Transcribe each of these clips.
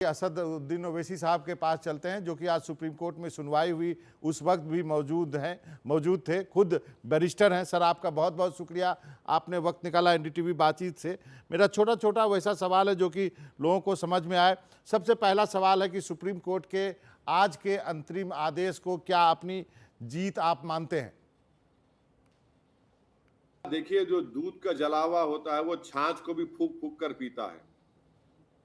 असदुद्दीन ओवैसी साहब के पास चलते हैं, जो कि आज सुप्रीम कोर्ट में सुनवाई हुई उस वक्त भी मौजूद थे, खुद बैरिस्टर हैं। सर, आपका बहुत बहुत शुक्रिया, आपने वक्त निकाला एनडीटीवी बातचीत से। मेरा छोटा छोटा वैसा सवाल है जो कि लोगों को समझ में आए। सबसे पहला सवाल है कि सुप्रीम कोर्ट के आज के अंतरिम आदेश को क्या अपनी जीत आप मानते हैं? देखिए, जो दूध का जलावा होता है वो छाछ को भी फूंक फूंक कर पीता है।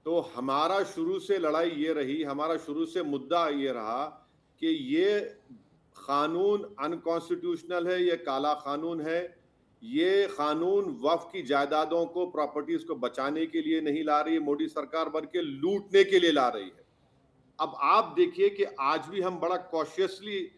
तो हमारा शुरू से लड़ाई ये रही, हमारा शुरू से मुद्दा ये रहा कि ये कानून अनकॉन्स्टिट्यूशनल है, ये काला कानून है। ये कानून वक्फ की जायदादों को, प्रॉपर्टीज को बचाने के लिए नहीं ला रही है मोदी सरकार, बल्कि लूटने के लिए ला रही है। अब आप देखिए कि आज भी हम बड़ा कॉशियसली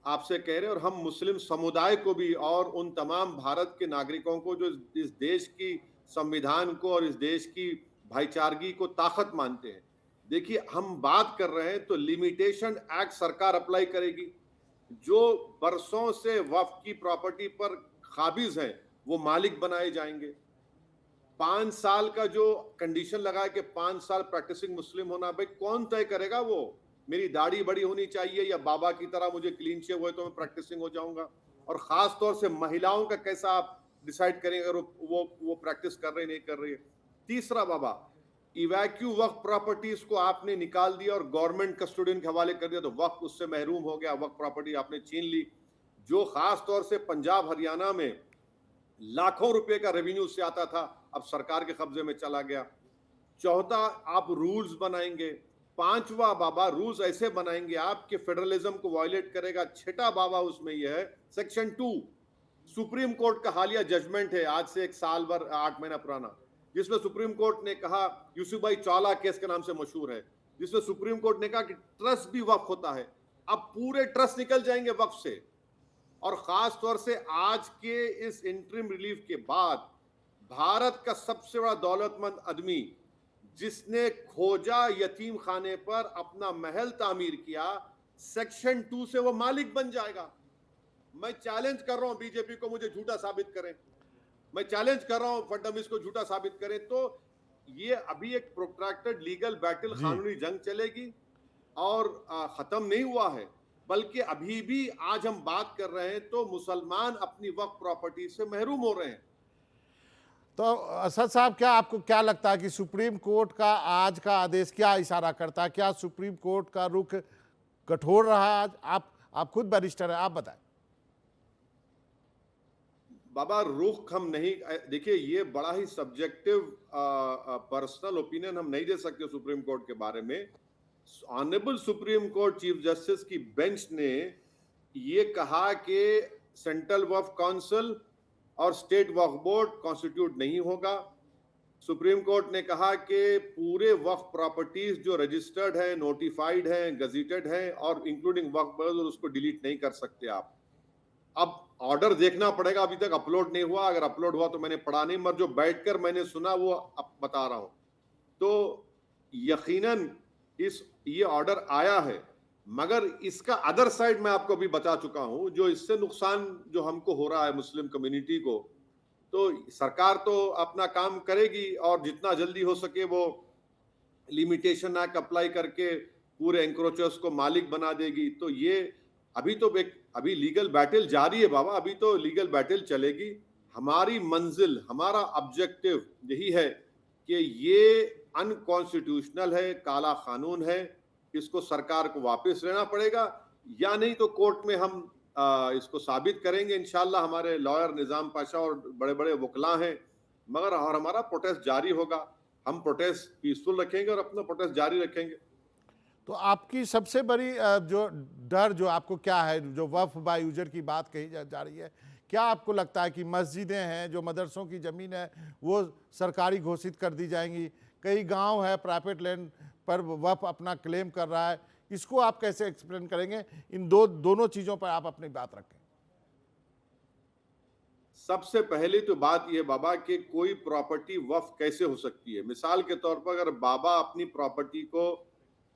आपसे कह रहे हैं, और हम मुस्लिम समुदाय को भी और उन तमाम भारत के नागरिकों को जो इस देश की संविधान को और इस देश की भाईचारगी को ताकत मानते हैं। देखिए, हम बात कर रहे हैं तो लिमिटेशन एक्ट सरकार अप्लाई करेगी। जो बरसों से वक्फ की प्रॉपर्टी पर काबिज हैं वो मालिक बनाए जाएंगे। 5 साल का जो कंडीशन लगा है कि 5 साल प्रैक्टिसिंग मुस्लिम होना, भाई कौन तय करेगा? वो मेरी दाढ़ी बड़ी होनी चाहिए या बाबा की तरह मुझे क्लीन शेव हुए तो मैं प्रैक्टिसिंग हो जाऊंगा? और खास तौर से महिलाओं का कैसा आप डिसाइड करेंगे अगर वो प्रैक्टिस कर रही नहीं कर रही है? तीसरा, बाबा, इवैक्यू वक्फ प्रॉपर्टीज को आपने निकाल दिया और गवर्नमेंट कस्टोडियन के हवाले कर दिया, तो वक्फ उससे महरूम हो गया, वक्फ प्रॉपर्टी आपने छीन ली, जो खास तौर से पंजाब हरियाणा में लाखों रुपए का रेवेन्यू से आता था, अब सरकार के कब्जे में चला गया। चौथा, आप रूल्स बनाएंगे। पांचवा, बाबा, रूल्स ऐसे बनाएंगे आप कि फेडरलिज्म को वायलेट करेगा। छठा, बाबा, उसमें यह है सेक्शन 2, सुप्रीम कोर्ट का हालिया जजमेंट है आज से 1 साल भर 8 महीना पुराना, जिसमें सुप्रीम कोर्ट ने कहा, यूसुफभाई चावला केस के नाम से मशहूर है, जिसमें सुप्रीम कोर्ट ने कहा कि ट्रस्ट भी वक्फ होता है। अब पूरे ट्रस्ट निकल जाएंगे वक्फ से। और खास तौर से आज के इस इंटरिम रिलीफ के बाद भारत का सबसे बड़ा दौलतमंद आदमी, जिसने खोजा यतीम खाने पर अपना महल तामीर किया, सेक्शन 2 से वो मालिक बन जाएगा। मैं चैलेंज कर रहा हूं बीजेपी को, मुझे झूठा साबित करें। मैं चैलेंज कर रहा हूं फडणवीस को, झूठा साबित करें। तो ये अभी एक प्रोट्रैक्टेड लीगल बैटल, कानूनी जंग चलेगी और खत्म नहीं हुआ है, बल्कि अभी भी आज हम बात कर रहे हैं तो मुसलमान अपनी वक्फ प्रॉपर्टी से महरूम हो रहे हैं। तो असद साहब, क्या आपको क्या लगता है कि सुप्रीम कोर्ट का आज का आदेश क्या इशारा करता है? क्या सुप्रीम कोर्ट का रुख कठोर रहा आज? आप खुद बैरिस्टर हैं, आप बताएं। बाबा, रुख हम नहीं, देखिए, ये बड़ा ही सब्जेक्टिव पर्सनल ओपिनियन हम नहीं दे सकते सुप्रीम कोर्ट के बारे में। Honourable supreme court chief justice की बेंच ने ये कहा कि सेंट्रल वक्फ काउंसिल और स्टेट वक्फ बोर्ड कॉन्स्टिट्यूट नहीं होगा। सुप्रीम कोर्ट ने कहा कि पूरे वक्फ प्रॉपर्टीज जो रजिस्टर्ड है, नोटिफाइड है, गजीटेड है और इंक्लूडिंग वक्फ बोर्ड, उसको डिलीट नहीं कर सकते आप। अब ऑर्डर देखना पड़ेगा, अभी तक अपलोड नहीं हुआ। अगर अपलोड हुआ तो मैंने पढ़ा नहीं, मगर जो बैठकर मैंने सुना वो अब बता रहा हूं। तो यकीनन ये ऑर्डर आया है, मगर इसका अदर साइड मैं आपको अभी बता चुका हूं, जो इससे नुकसान जो हमको हो रहा है मुस्लिम कम्युनिटी को। तो सरकार तो अपना काम करेगी और जितना जल्दी हो सके वो लिमिटेशन एक्ट अप्लाई करके पूरे एंक्रोचर्स को मालिक बना देगी। तो ये अभी लीगल बैटल जारी है बाबा, अभी तो लीगल बैटल चलेगी। हमारी मंजिल, हमारा ऑब्जेक्टिव यही है कि ये अनकॉन्स्टिट्यूशनल है, काला कानून है, इसको सरकार को वापस लेना पड़ेगा, या नहीं तो कोर्ट में हम इसको साबित करेंगे इंशाल्लाह। हमारे लॉयर निजाम पाशा और बड़े बड़े वकला हैं, मगर और हमारा प्रोटेस्ट जारी होगा। हम प्रोटेस्ट पीसफुल रखेंगे और अपना प्रोटेस्ट जारी रखेंगे। तो आपकी सबसे बड़ी जो डर जो आपको क्या है, जो वक्फ बाय यूजर की बात कही जा रही है, क्या आपको लगता है कि मस्जिदें हैं, जो मदरसों की ज़मीन है, वो सरकारी घोषित कर दी जाएंगी? कई गांव है प्राइवेट लैंड पर वक्फ अपना क्लेम कर रहा है, इसको आप कैसे एक्सप्लेन करेंगे? इन दोनों चीज़ों पर आप अपनी बात रखें। सबसे पहले तो बात यह बाबा कि कोई प्रॉपर्टी वक्फ कैसे हो सकती है? मिसाल के तौर पर अगर बाबा अपनी प्रॉपर्टी को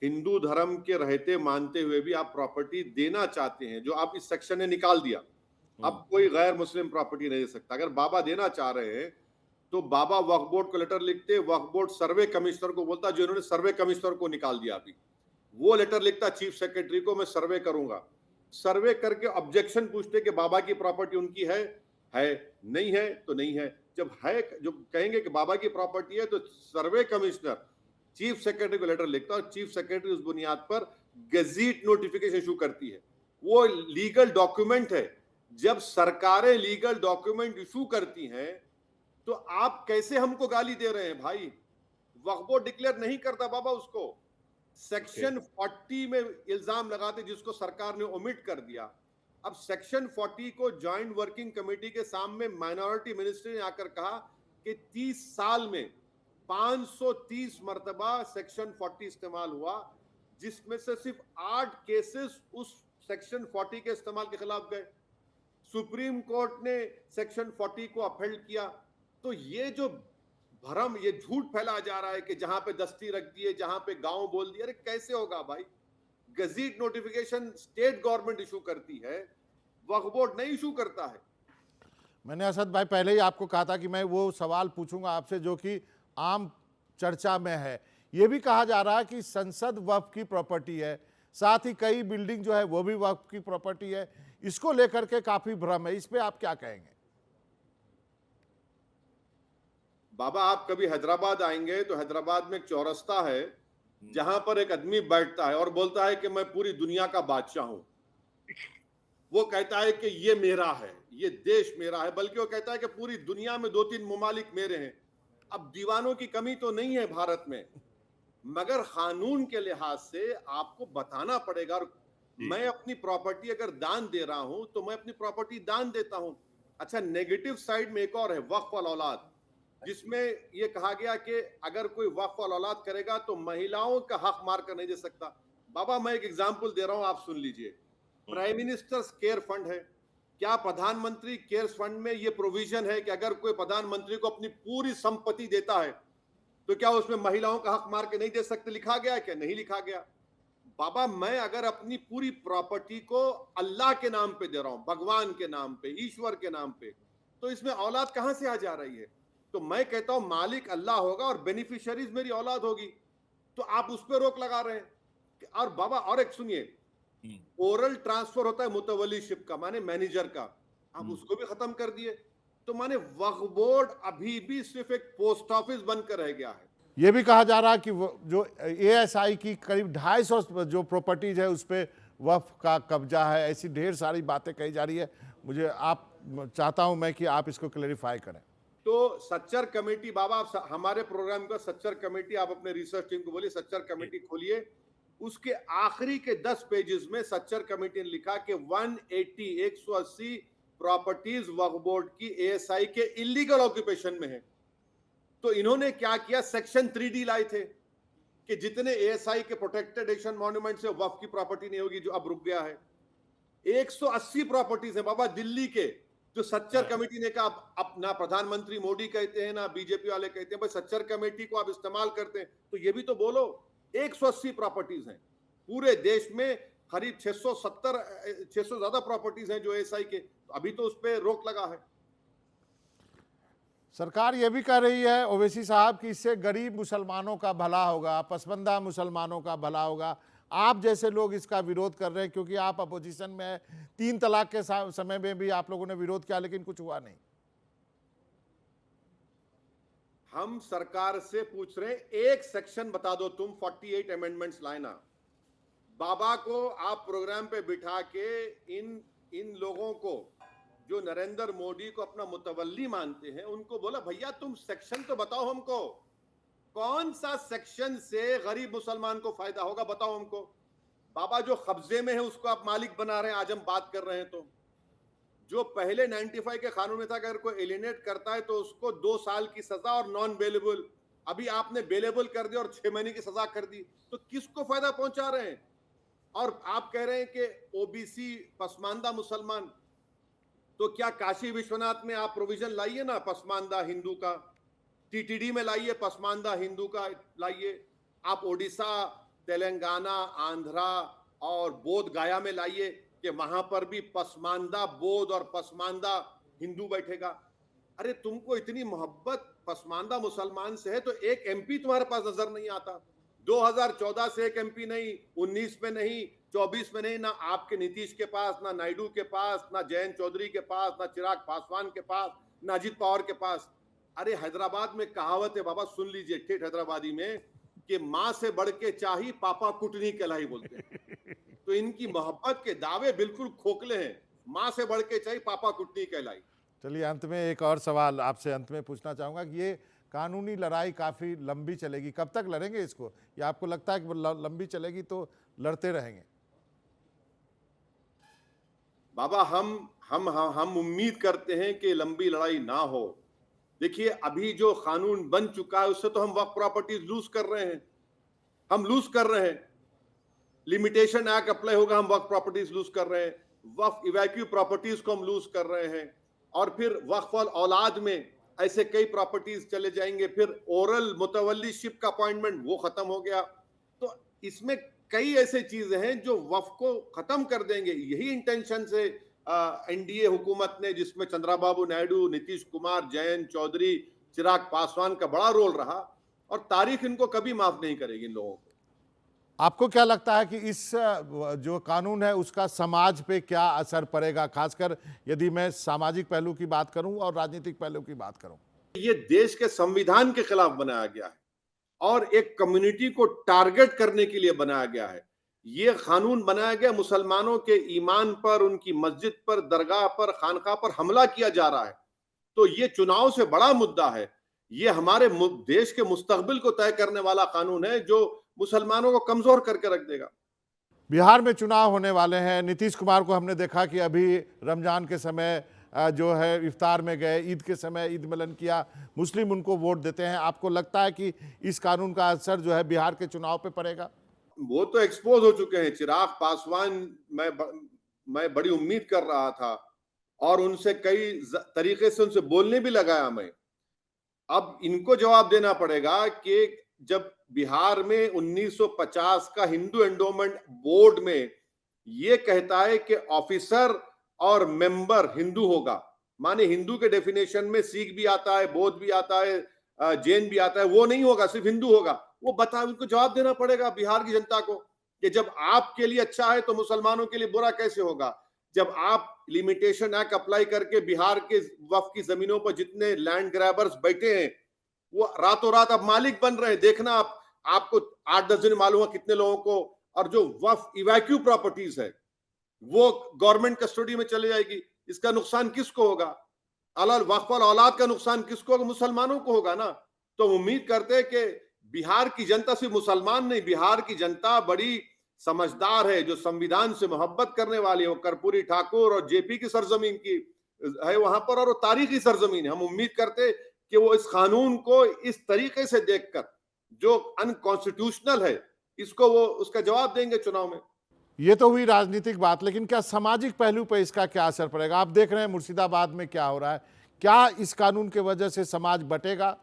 हिंदू धर्म के रहते मानते हुए भी आप प्रॉपर्टी देना चाहते हैं, जो आप इस सेक्शन ने निकाल दिया, अब कोई गैर मुस्लिम प्रॉपर्टी नहीं दे सकता। अगर बाबा देना चाह रहे हैं तो बाबा वक्फ बोर्ड को लेटर लिखते, वक्फ बोर्ड सर्वे कमिश्नर को बोलता, जो इन्होंने सर्वे कमिश्नर को निकाल दिया अभी, वो लेटर लिखता चीफ सेक्रेटरी को, मैं सर्वे करूंगा। सर्वे करके ऑब्जेक्शन पूछते कि बाबा की प्रॉपर्टी उनकी है, नहीं है तो नहीं है। जब है, जो कहेंगे कि बाबा की प्रॉपर्टी है, तो सर्वे कमिश्नर चीफ सेक्रेटरी को लेटर लिखता और चीफ सेक्रेटरी उस बुनियाद पर गजीट नोटिफिकेशन इशू करती है। वो लीगल डॉक्यूमेंट है। जब सरकारें लीगल डॉक्यूमेंट इशू करती हैं, तो आप कैसे हमको गाली दे रहे हैं भाई? वक्फ बोर्ड डिक्लेयर नहीं करता बाबा उसको। सेक्शन 40 में इल्जाम लगाते, जिसको सरकार ने ओमिट कर दिया। अब सेक्शन 40 को ज्वाइंट वर्किंग कमेटी के सामने माइनॉरिटी मिनिस्टर ने आकर कहा कि 30 साल में 530 मर्तबा सेक्शन 40 इस्तेमाल हुआ, जिसमें से सिर्फ 8 केसेस उस सेक्शन 40 के इस्तेमाल के खिलाफ गए। सुप्रीम कोर्ट ने सेक्शन 40 को अपहेल्ड किया। तो ये जो भ्रम, ये झूठ फैला जा रहा है कि जहां पे दस्ती रख दिए, जहां पे गांव बोल दिए, अरे कैसे होगा भाई? Gazette notification state government issue करती है, वक्फ बोर्ड नहीं इशू करता है। मैंने असद भाई पहले ही आपको कहा था कि मैं वो सवाल पूछूंगा आपसे जो कि आम चर्चा में है। ये भी कहा जा रहा है कि संसद वक्फ की प्रॉपर्टी है, साथ ही कई बिल्डिंग जो है वो भी वक्फ की प्रॉपर्टी है। इसको लेकर के काफी भ्रम है, इस पे आप क्या कहेंगे? बाबा, आप कभी हैदराबाद आएंगे तो हैदराबाद में एक चौरस्ता है, जहां पर एक आदमी बैठता है और बोलता है कि मैं पूरी दुनिया का बादशाह हूं। वो कहता है कि ये मेरा है, ये देश मेरा है, बल्कि वो कहता है कि पूरी दुनिया में 2-3 मुमालिक मेरे हैं। अब दीवानों की कमी तो नहीं है भारत में, मगर कानून के लिहाज से आपको बताना पड़ेगा। और मैं अपनी प्रॉपर्टी अगर दान दे रहा हूं तो मैं अपनी प्रॉपर्टी दान देता हूं। अच्छा, नेगेटिव साइड में एक और है, वक्फ वाल औलाद, जिसमें यह कहा गया कि अगर कोई वक्फ वाल औलाद करेगा तो महिलाओं का हक मार कर नहीं दे सकता। बाबा, मैं एक एग्जाम्पल दे रहा हूं, आप सुन लीजिए। प्राइम मिनिस्टर्स केयर फंड है, क्या प्रधानमंत्री केयर फंड में यह प्रोविजन है कि अगर कोई प्रधानमंत्री को अपनी पूरी संपत्ति देता है तो क्या उसमें महिलाओं का हक मार के नहीं दे सकते? लिखा गया है क्या? नहीं लिखा गया। बाबा, मैं अगर अपनी पूरी प्रॉपर्टी को अल्लाह के नाम पे दे रहा हूं, भगवान के नाम पे, ईश्वर के नाम पे, तो इसमें औलाद कहां से आ जा रही है? तो मैं कहता हूं मालिक अल्लाह होगा और बेनिफिशियरीज मेरी औलाद होगी, तो आप उस पर रोक लगा रहे हैं। और बाबा, और एक सुनिए, ओरल ट्रांसफर होता है मुतवल्लीशिप का, माने मैनेजर का, आप उसको भी खत्म कर दिए। तो माने वक्फ बोर्ड अभी भी सिर्फ एक पोस्ट ऑफिस बनकर रह गया है। ये भी कहा जा रहा है कि जो एएसआई की करीब 250 जो प्रॉपर्टीज है उस पर वक्फ का कब्जा है, ऐसी ढेर सारी बातें कही जा रही है। मुझे आप चाहता हूं मैं कि आप इसको क्लेरिफाई करें। तो सच्चर कमेटी, बाबा आप हमारे प्रोग्राम का सच्चर कमेटी, आप अपने रिसर्च टीम को बोलिए सच्चर कमेटी खोलिए। उसके आखिरी के 10 पेजेस में सच्चर कमेटी ने लिखा कि 180 प्रॉपर्टीज वक्फ बोर्ड की एएसआई के इलीगल ऑक्यूपेशन में है। तो इन्होंने क्या किया, सेक्शन 3D लाए थे कि जितने एएसआई के प्रोटेक्टेड एशियन मॉन्यूमेंट से वक्फ की प्रॉपर्टी नहीं होगी, जो अब रुक गया है। 180 प्रॉपर्टीज है बाबा दिल्ली के, जो सच्चर कमेटी ने कहा। अब ना प्रधानमंत्री मोदी कहते हैं ना बीजेपी वाले कहते हैं भाई सच्चर कमेटी को आप इस्तेमाल करते हैं, तो ये भी तो बोलो। 180 प्रॉपर्टीज हैं पूरे देश में, करीब 600 ज्यादा प्रॉपर्टीज हैं जो एएसआई के, अभी तो उस पर रोक लगा है। सरकार ये भी कह रही है ओवैसी साहब कि इससे गरीब मुसलमानों का भला होगा, पसमानदा मुसलमानों का भला होगा। आप जैसे लोग इसका विरोध कर रहे हैं क्योंकि आप अपोजिशन में है। 3 तलाक के समय में भी आप लोगों ने विरोध किया लेकिन कुछ हुआ नहीं। हम सरकार से पूछ रहे हैं, एक सेक्शन बता दो तुम, 48 अमेंडमेंट्स लाना। बाबा को आप प्रोग्राम पे बिठा के इन लोगों को जो नरेंद्र मोदी को अपना मुतवल्ली मानते हैं, उनको बोला भैया तुम सेक्शन तो बताओ हमको, कौन सा सेक्शन से गरीब मुसलमान को फायदा होगा, बताओ हमको। बाबा, जो कब्जे में है उसको आप मालिक बना रहे हैं। आज हम बात कर रहे हैं तो जो पहले 95 के कानून में था, अगर कोई एलिनेट करता है तो उसको 2 साल की सजा और नॉन बेलेबल, अभी आपने बेलेबल कर दिया और 6 महीने की सजा कर दी, तो किसको फायदा पहुंचा रहे हैं? और आप कह रहे हैं कि ओबीसी पसमानदा मुसलमान, तो क्या काशी विश्वनाथ में आप प्रोविजन लाइए ना पसमानदा हिंदू का, टीटीडी में लाइए पसमानदा हिंदू का लाइए, आप ओडिशा, तेलंगाना, आंध्रा और बोध गया में लाइए कि वहां पर भी पसमानदा बोध और पसमानदा हिंदू बैठेगा। अरे तुमको इतनी मोहब्बत पसमानदा मुसलमान से है तो एक एमपी तुम्हारे पास नजर नहीं आता। 2014 से एक एमपी नहीं, 19 में नहीं, 24 में नहीं, ना आपके नीतीश के पास, ना नायडू के पास, ना जयंत चौधरी के पास, ना चिराग पासवान के पास, ना अजित पवार के पास। अरे हैदराबाद में कहावत है बाबा, सुन लीजिए ठेठ हैदराबादी में, कि माँ से बढ़ के चाही पापा कुटनी कहलाई बोलते हैं। तो इनकी मोहब्बत के दावे बिल्कुल खोखले हैं। माँ से बढ़ के चाहिए पापा कुटनी कहलाई। चलिए, अंत में एक और सवाल आपसे अंत में पूछना चाहूँगा कि ये कानूनी लड़ाई काफ़ी लंबी चलेगी, कब तक लड़ेंगे इसको, या आपको लगता है कि लंबी चलेगी तो लड़ते रहेंगे? बाबा हम उम्मीद करते हैं कि लंबी लड़ाई ना हो। देखिए अभी जो कानून बन चुका है उससे तो हम वक्फ प्रॉपर्टीज लूज कर रहे हैं, हम लूज कर रहे हैं। लिमिटेशन एक्ट अप्लाई होगा, हम वक्फ प्रॉपर्टीज लूज कर रहे हैं, वक्फ इवैक्यू प्रॉपर्टीज को हम लूज कर रहे हैं, और फिर वक्फ और औलाद में ऐसे कई प्रॉपर्टीज चले जाएंगे। फिर ओरल मुतवल्लीशिप का अपॉइंटमेंट वो खत्म हो गया। तो इसमें कई ऐसे चीजें हैं जो वक्फ को खत्म कर देंगे। यही इंटेंशन से एनडीए हुकूमत ने, जिसमें चंद्रबाबू नायडू, नीतीश कुमार, जयंत चौधरी, चिराग पासवान का बड़ा रोल रहा, और तारीख इनको कभी माफ नहीं करेगी इन लोगों को। आपको क्या लगता है कि इस जो कानून है उसका समाज पे क्या असर पड़ेगा, खासकर यदि मैं सामाजिक पहलू की बात करूं और राजनीतिक पहलू की बात करूं? ये देश के संविधान के खिलाफ बनाया गया है और एक कम्युनिटी को टारगेट करने के लिए बनाया गया है। ये कानून बनाया गया मुसलमानों के ईमान पर, उनकी मस्जिद पर, दरगाह पर, खानका पर हमला किया जा रहा है। तो ये चुनाव से बड़ा मुद्दा है। ये हमारे देश के मुस्तकबिल को तय करने वाला कानून है जो मुसलमानों को कमजोर करके रख देगा। बिहार में चुनाव होने वाले हैं। नीतीश कुमार को हमने देखा कि अभी रमजान के समय जो है इफ्तार में गए, ईद के समय ईद मिलन किया, मुस्लिम उनको वोट देते हैं। आपको लगता है कि इस कानून का असर जो है बिहार के चुनाव पे पड़ेगा? वो तो एक्सपोज हो चुके हैं। चिराग पासवान, मैं बड़ी उम्मीद कर रहा था और उनसे कई तरीके से उनसे बोलने भी लगाया मैं। अब इनको जवाब देना पड़ेगा कि जब बिहार में 1950 का हिंदू एंडोमेंट बोर्ड में ये कहता है कि ऑफिसर और मेंबर हिंदू होगा, माने हिंदू के डेफिनेशन में सिख भी आता है, बौद्ध भी आता है, जैन भी आता है, वो नहीं होगा, सिर्फ हिंदू होगा। वो बता, उनको जवाब देना पड़ेगा बिहार की जनता को कि जब आपके लिए अच्छा है तो मुसलमानों के लिए बुरा कैसे होगा। जब आप लिमिटेशन एक्ट अप्लाई करके बिहार के वक्फ की जमीनों पर जितने लैंड ग्रैबर्स बैठे हैं वो रातों रात अब मालिक बन रहे हैं। देखना आपको 8-10 दिन मालूम है कितने लोगों को। और जो वक्फ इवैक्यू प्रॉपर्टीज है वो गवर्नमेंट कस्टडी में चले जाएगी। इसका नुकसान किसको होगा? वक्फ और औलाद का नुकसान किसको होगा? मुसलमानों को होगा ना। तो उम्मीद करते हैं कि बिहार की जनता सिर्फ मुसलमान नहीं, बिहार की जनता बड़ी समझदार है, जो संविधान से मोहब्बत करने वाली है। वो कर्पूरी ठाकुर और जेपी की सरजमीन की है वहां पर, और वो तारीखी सरजमीन है। हम उम्मीद करते कि वो इस कानून को इस तरीके से देखकर, जो अनकॉन्स्टिट्यूशनल है, इसको वो उसका जवाब देंगे चुनाव में। ये तो हुई राजनीतिक बात, लेकिन क्या सामाजिक पहलू पर इसका क्या असर पड़ेगा? आप देख रहे हैं मुर्शिदाबाद में क्या हो रहा है। क्या इस कानून के वजह से समाज बटेगा?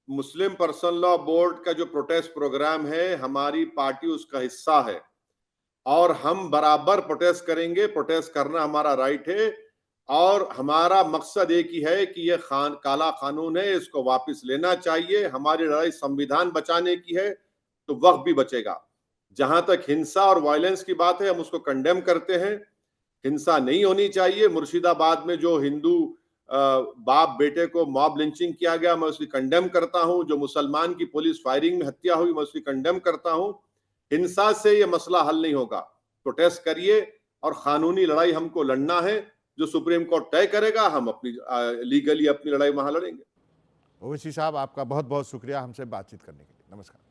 मुस्लिम पर्सनल लॉ बोर्ड का जो प्रोटेस्ट प्रोग्राम है, हमारी पार्टी उसका हिस्सा है और हम बराबर प्रोटेस्ट करेंगे। प्रोटेस्ट करना हमारा राइट है और हमारा मकसद एक ही है कि ये काला कानून है, इसको वापस लेना चाहिए। हमारी लड़ाई संविधान बचाने की है तो वक्त भी बचेगा। जहां तक हिंसा और वायलेंस की बात है, हम उसको कंडेम करते हैं। हिंसा नहीं होनी चाहिए। मुर्शिदाबाद में जो हिंदू बाप बेटे को मॉब लिंचिंग किया गया, मैं उसकी कंडेम करता हूं। जो मुसलमान की पुलिस फायरिंग में हत्या हुई, मैं उसकी कंडेम करता हूं। हिंसा से यह मसला हल नहीं होगा। प्रोटेस्ट करिए और कानूनी लड़ाई हमको लड़ना है। जो सुप्रीम कोर्ट तय करेगा, हम अपनी लीगली अपनी लड़ाई वहां लड़ेंगे। ओवैसी साहब, आपका बहुत बहुत शुक्रिया हमसे बातचीत करने के लिए। नमस्कार।